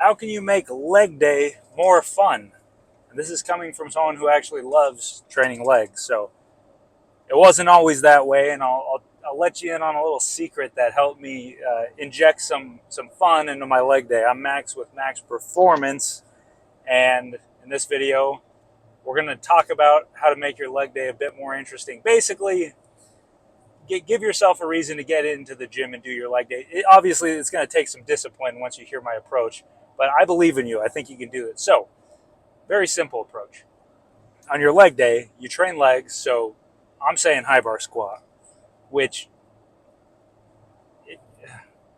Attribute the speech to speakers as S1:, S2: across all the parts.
S1: How can you make leg day more fun? And this is coming from someone who actually loves training legs. So it wasn't always that way, and I'll let you in on a little secret that helped me inject some fun into my leg day. I'm Max with Max Performance, and in this video, we're going to talk about how to make your leg day a bit more interesting. Basically, give yourself a reason to get into the gym and do your leg day. Obviously, it's going to take some discipline once you hear my approach, but I believe in you. I think you can do it. So, very simple approach. On your leg day, you train legs. So, I'm saying high bar squat, which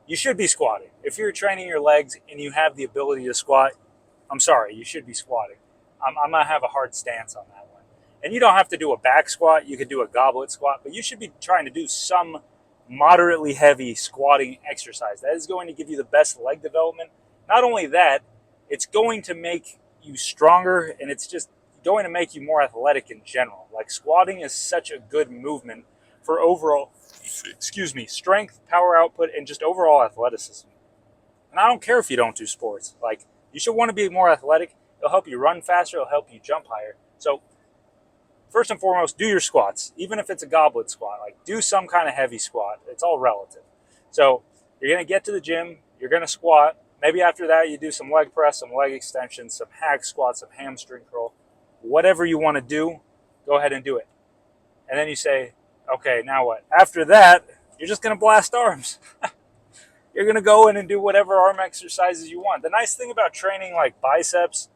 S1: you should be squatting. If you're training your legs and you have the ability to squat, I'm sorry, you should be squatting. I'm going to have a hard stance on that one. And you don't have to do a back squat. You could do a goblet squat, but you should be trying to do some moderately heavy squatting exercise. That is going to give you the best leg development. Not only that, it's going to make you stronger, and it's just going to make you more athletic in general. Like, squatting is such a good movement for overall, strength, power output, and just overall athleticism. And I don't care if you don't do sports. Like, you should want to be more athletic. It'll help you run faster. It'll help you jump higher. So first and foremost, do your squats. Even if it's a goblet squat, like, do some kind of heavy squat. It's all relative. So you're going to get to the gym. You're going to squat. Maybe after that, you do some leg press, some leg extensions, some hack squats, some hamstring curl. Whatever you want to do, go ahead and do it. And then you say, okay, now what? After that, you're just going to blast arms. You're going to go in and do whatever arm exercises you want. The nice thing about training like biceps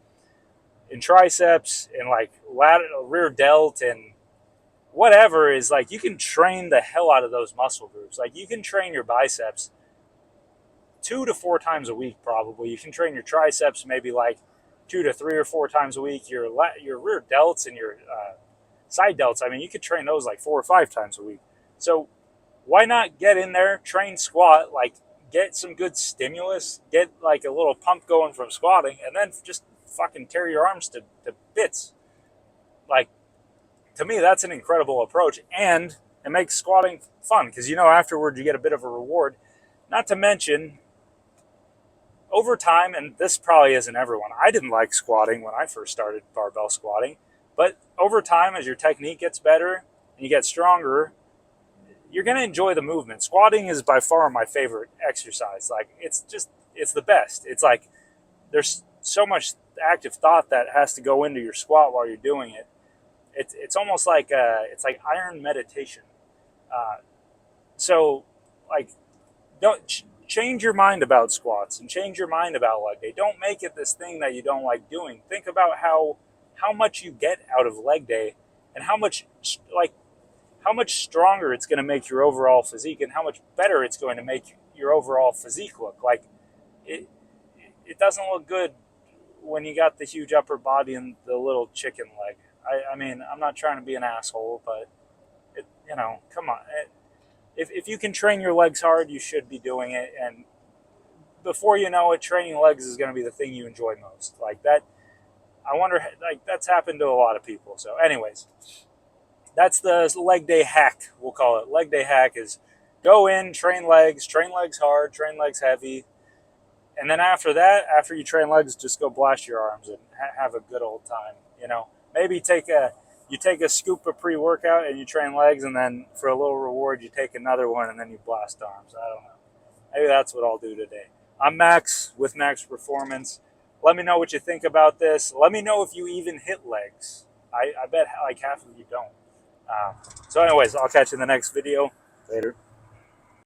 S1: and triceps and like rear delt and whatever is, like, you can train the hell out of those muscle groups. Like, you can train your biceps 2 to 4 times a week probably. You can train your triceps maybe like 2 to 3 or 4 times a week. Your rear delts and your side delts, I mean, you could train those like 4 or 5 times a week. So why not get in there, train squat, like, get some good stimulus, get like a little pump going from squatting, and then just fucking tear your arms to bits. Like, to me, that's an incredible approach, and it makes squatting fun because, afterward you get a bit of a reward. Not to mention, over time, and this probably isn't everyone, I didn't like squatting when I first started barbell squatting, but over time, as your technique gets better and you get stronger, you're going to enjoy the movement. Squatting is by far my favorite exercise. Like, it's the best. It's like, there's so much active thought that has to go into your squat while you're doing it. It's almost like it's like iron meditation. So, like, don't change your mind about squats and change your mind about leg day. Don't make it this thing that you don't like doing. Think about how much you get out of leg day, and how much stronger it's going to make your overall physique, and how much better it's going to make your overall physique look. Like, it doesn't look good when you got the huge upper body and the little chicken leg. I mean, I'm not trying to be an asshole, but come on. If you can train your legs hard, you should be doing it. And before you know it, training legs is going to be the thing you enjoy most. Like that, I wonder, like, that's happened to a lot of people. So anyways, that's the leg day hack, we'll call it. Leg day hack is go in, train legs hard, train legs heavy. And then after that, after you train legs, just go blast your arms and have a good old time. Maybe you take a scoop of pre-workout and you train legs, and then for a little reward, you take another one and then you blast arms. I don't know. Maybe that's what I'll do today. I'm Max with Max Performance. Let me know what you think about this. Let me know if you even hit legs. I bet like half of you don't. So anyways, I'll catch you in the next video. Later.